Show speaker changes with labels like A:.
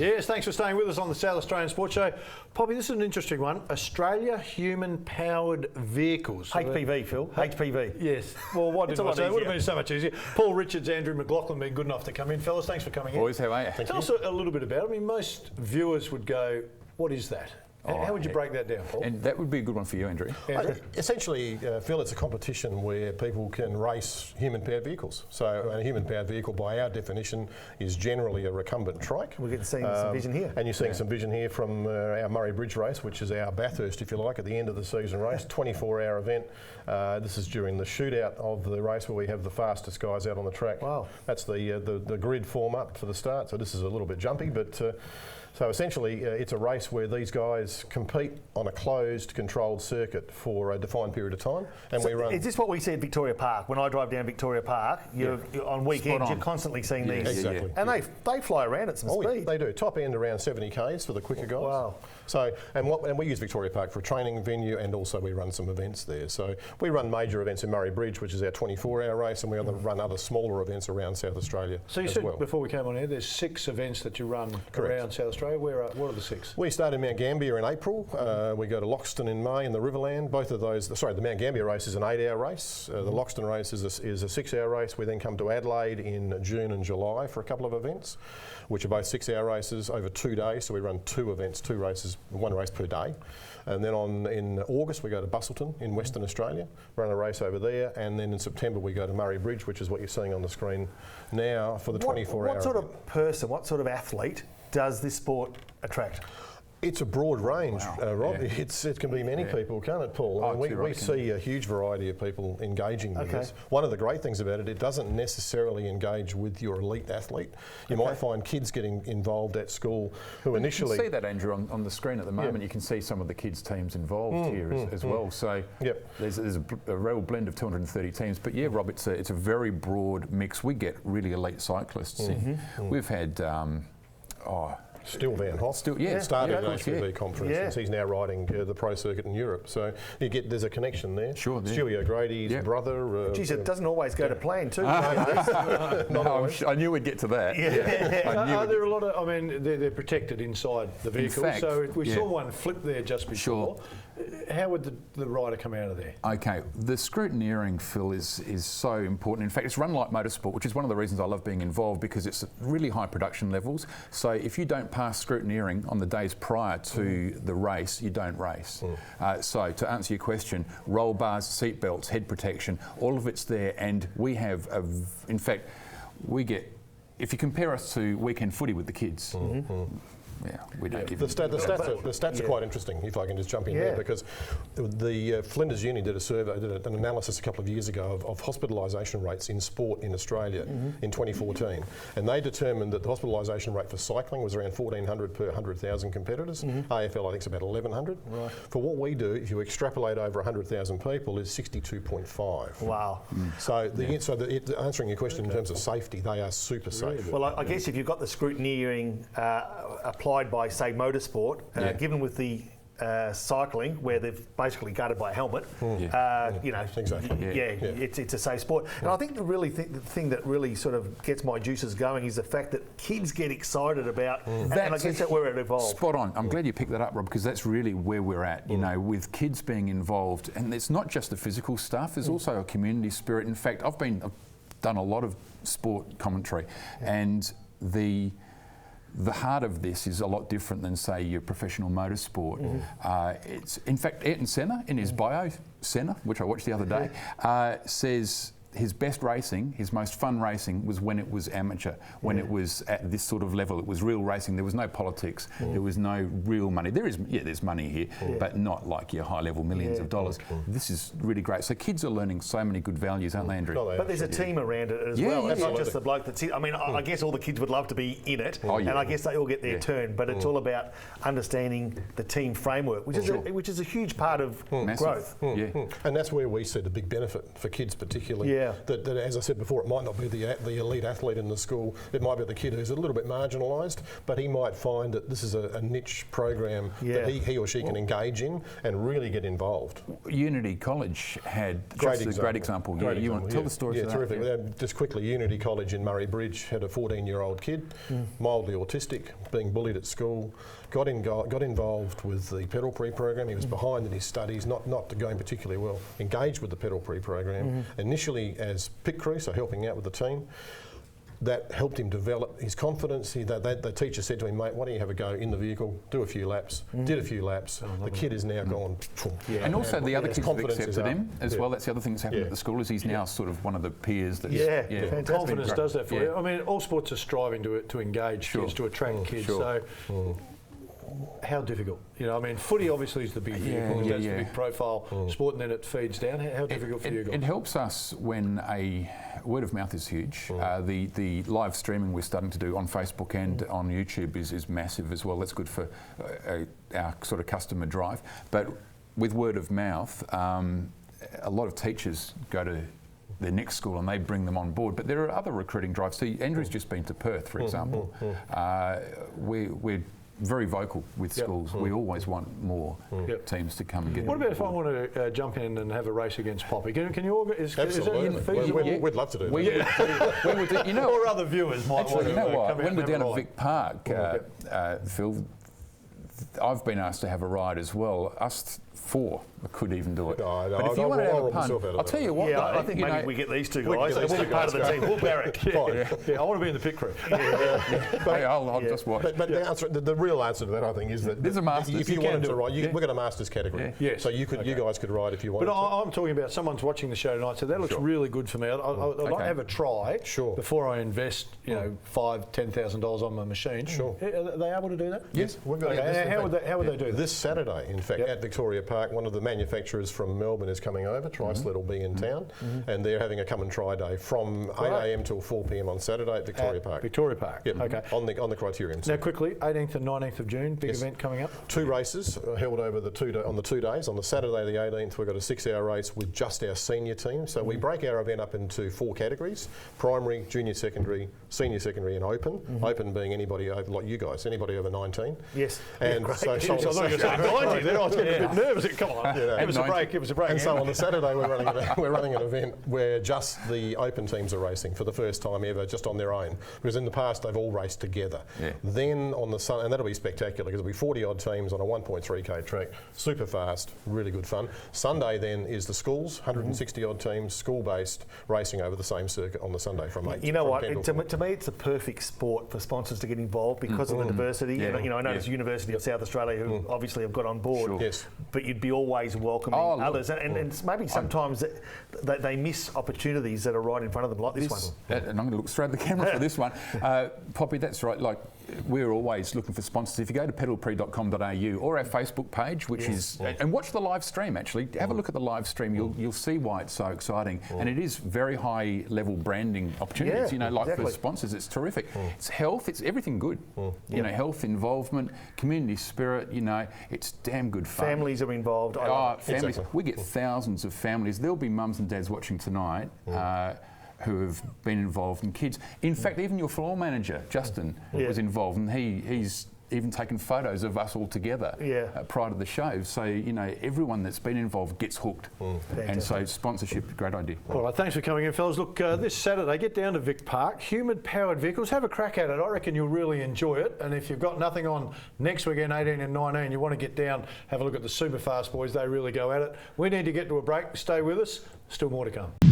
A: Yes, thanks for staying with us on the South Australian Sports Show. Poppy, this is an interesting one. Australia human-powered vehicles.
B: HPV, Phil. HPV.
A: Yes. Well, why didn't I say? It would have been so much easier. Paul Richards, Andrew McLaughlin been good enough to come in. Fellas, thanks for coming in.
C: Boys, how are you?
A: Tell us a little bit about it. I mean, most viewers would go, what is that? How would you break that down, Paul?
C: And that would be a good one for you, Andrew.
D: Essentially, Phil, it's a competition where people can race human-powered vehicles. So a human-powered vehicle, by our definition, is generally a recumbent trike.
B: We're getting some vision here.
D: And you're seeing some vision here from our Murray Bridge race, which is our Bathurst, if you like, at the end of the season race, 24-hour event. This is during the shootout of the race where we have the fastest guys out on the track.
B: Wow.
D: That's the grid form up for the start. So this is a little bit jumpy, but so essentially it's a race where these guys compete on a closed, controlled circuit for a defined period of time. And we run.
B: Is this what we see at Victoria Park? When I drive down Victoria Park, you're on weekends, you're constantly seeing these.
D: Exactly.
B: And they fly around at some speed.
D: They do. Top end around 70 k's for the quicker guys.
B: Wow.
D: So, and we use Victoria Park for a training venue, and also we run some events there. So we run major events in Murray Bridge, which is our 24-hour race, and we run other smaller events around South Australia.
A: So you said before we came on here, there's 6 events that you run around South Australia. What are the 6? We
D: start in Mount Gambier in April. We go to Loxton in May in the Riverland. Both of those, the Mount Gambier race is an 8-hour race. The Loxton race is a 6-hour race. We then come to Adelaide in June and July for a couple of events, which are both 6-hour races over 2 days. So we run 2 events, 2 races, 1 race per day. And then in August we go to Busselton in Western Australia, run a race over there, and then in September we go to Murray Bridge, which is what you're seeing on the screen now for the 24-hour.
B: What sort of person, what sort of athlete does this sport attract?
D: It's a broad range, Rob. Yeah. It can be many people, can't it, Paul? I mean, we see a huge variety of people engaging with this. One of the great things about it doesn't necessarily engage with your elite athlete. You might find kids getting involved at school who initially...
C: You can see that, Andrew, on the screen at the moment. You can see some of the kids' teams involved here as well. So there's a real blend of 230 teams. But yeah, Rob, it's a very broad mix. We get really elite cyclists in. We've had...
D: Still Van Hoff started at HPV conference. He's now riding the pro circuit in Europe. So there's a connection there.
C: Sure.
D: Stewie O'Grady's brother.
B: Geez, it doesn't always go to plan too.
C: I knew we'd get to that.
A: There are a lot of, I mean, they're protected inside the vehicle. So if we saw one flip there just before, how would the rider come out of there?
C: Okay, the scrutineering, Phil, is so important. In fact, it's run like motorsport, which is one of the reasons I love being involved, because it's really high production levels. So if you don't pass scrutineering on the days prior to the race, you don't race. So to answer your question, roll bars, seat belts, head protection, all of it's there, and we have, in fact, we get, if you compare us to weekend footy with the kids, we don't
D: the stats are quite interesting, if I can just jump in there, because the Flinders Uni did an analysis a couple of years ago of hospitalisation rates in sport in Australia in 2014, and they determined that the hospitalisation rate for cycling was around 1,400 per 100,000 competitors. AFL, I think, is about 1,100. Right. For what we do, if you extrapolate over 100,000 people, is 62.5.
B: Wow.
D: So, answering your question in terms of safety, they are super safe.
B: Well, I guess if you've got the scrutineering applied by, say, motorsport, given with the cycling, where they've basically guarded by a helmet, it's a safe sport. And I think the thing that really sort of gets my juices going is the fact that kids get excited about, and I guess that's where it evolved.
C: Spot on. I'm glad you picked that up, Rob, because that's really where we're at, you know, with kids being involved. And it's not just the physical stuff, there's also a community spirit. In fact, I've done a lot of sport commentary, and the heart of this is a lot different than, say, your professional motorsport. It's, in fact, Ayrton Senna, in his bio, which I watched the other day, says his best racing, his most fun racing, was when it was amateur, when it was at this sort of level. It was real racing. There was no politics. There was no real money. There's money here, but not like your high-level millions of dollars. This is really great. So kids are learning so many good values, aren't they, Andrew?
B: But there's a team around it as well. It's not just the bloke that's in. I mean, I guess all the kids would love to be in it, and I guess they all get their turn. But it's all about understanding the team framework, which is a huge part of growth.
D: And that's where we see the big benefit for kids, particularly. that, as I said before, it might not be the elite athlete in the school. It might be the kid who's a little bit marginalised, but he might find that this is a niche program that he or she can engage in and really get involved.
C: Unity College had
D: great
C: example.
D: Great
C: You want to tell the story?
D: Yeah, terrific. Just quickly, Unity College in Murray Bridge had a 14-year-old kid, mildly autistic, being bullied at school. Got involved with the Prix program. He was behind in his studies, not going particularly well. Engaged with the Prix program, initially as pick crew, so helping out with the team. That helped him develop his confidence. The teacher said to him, mate, why don't you have a go in the vehicle, do a few laps. Did a few laps. The kid is now gone.
C: And also the other kids have accepted him as well. That's the other thing that's happened at the school is he's now sort of one of the peers that's...
B: Fantastic.
A: Confidence does that for you. I mean, all sports are striving to engage kids, to attract kids. So how difficult? You know, I mean, footy obviously is the big vehicle. That's the big profile sport, and then it feeds down. How difficult for you guys?
C: It helps us when word of mouth is huge. The live streaming we're starting to do on Facebook and on YouTube is massive as well. That's good for our sort of customer drive. But with word of mouth, a lot of teachers go to their next school and they bring them on board. But there are other recruiting drives. See, Andrew's just been to Perth, for example. We're very vocal with schools. We always want more teams to come and get.
A: What about if I want to jump in and have a race against Poppy? Can you organise?
D: Absolutely. We'd love to do that.
C: You know,
A: or other viewers might want to.
C: You know what? When we're down at Vic Park, Phil, I've been asked to have a ride as well. Us four could even do it.
D: But
C: if you want to have a pun, I'll tell you what.
B: Yeah, I think maybe we get these two guys. We'll be part of the team. We'll Barrack.
A: Yeah, I want to be in the pit crew.
C: Hey, I'll just watch.
D: But the real answer to that, I think, is that
C: there's a masters.
D: If you wanted to ride, we've got a masters category.
A: Yes.
D: So you guys could ride if you wanted.
A: But I'm talking about someone's watching the show tonight, so that looks really good for me. I'd like to have a try before I invest, $5,000-$10,000 on my machine.
D: Sure.
A: Are they able to do that?
D: Yes.
A: How would they do that?
D: This Saturday, in fact, at Victoria Park, one of the manufacturers from Melbourne is coming over. Tri-Sled will be in town, and they're having a come and try day from 8 a.m. till 4 p.m. on Saturday at Victoria Park.
A: Victoria Park.
D: Yep.
A: Okay.
D: On the criterium.
A: Now, quickly, 18th and 19th of June, big event coming up.
D: 2 races held over on the 2 days. On the Saturday, the 18th, we've got a 6-hour race with just our senior team. So we break our event up into 4 categories: primary, junior secondary, senior secondary, and open. Open being anybody over, like you guys, anybody over 19.
B: Yes.
D: And
A: I thought you were saying 90. Then I was getting a bit nervous. Come on, give us a break. Give us a break.
D: And so on the Saturday, we're running an event where just the open teams are racing for the first time ever, just on their own. Because in the past, they've all raced together. Yeah. Then on the Sunday, and that'll be spectacular because it'll be 40-odd teams on a 1.3k track, super fast, really good fun. Sunday then is the schools, 160-odd teams, school-based, racing over the same circuit on the Sunday from 8.
B: You know what? To me, it's a perfect sport for sponsors to get involved because of the diversity. Yeah. I know it's University of South Australia who obviously have got on board.
D: Sure. Yes.
B: But you'd be always welcoming others, and it's maybe sometimes they miss opportunities that are right in front of them, like this one.
C: And I'm going to look straight at the camera for this one. Poppy, that's right. Like, we're always looking for sponsors. If you go to pedalprix.com.au or our Facebook page, which is, and watch the live stream actually, have a look at the live stream, you'll see why it's so exciting. And it is very high level branding opportunities, for sponsors, it's terrific. It's health, it's everything good. Health, involvement, community spirit, it's damn good fun.
B: Families are involved.
C: Families. Exactly. We get thousands of families. There'll be mums and dads watching tonight who have been involved in kids. In fact, even your floor manager, Justin, was involved, and he's even taken photos of us all together prior to the show. So, everyone that's been involved gets hooked. And so sponsorship, great idea.
A: All right, thanks for coming in, fellas. Look, this Saturday, get down to Vic Park, human-powered vehicles. Have a crack at it. I reckon you'll really enjoy it. And if you've got nothing on next weekend, 18 and 19, you want to get down, have a look at the super fast boys. They really go at it. We need to get to a break. Stay with us. Still more to come.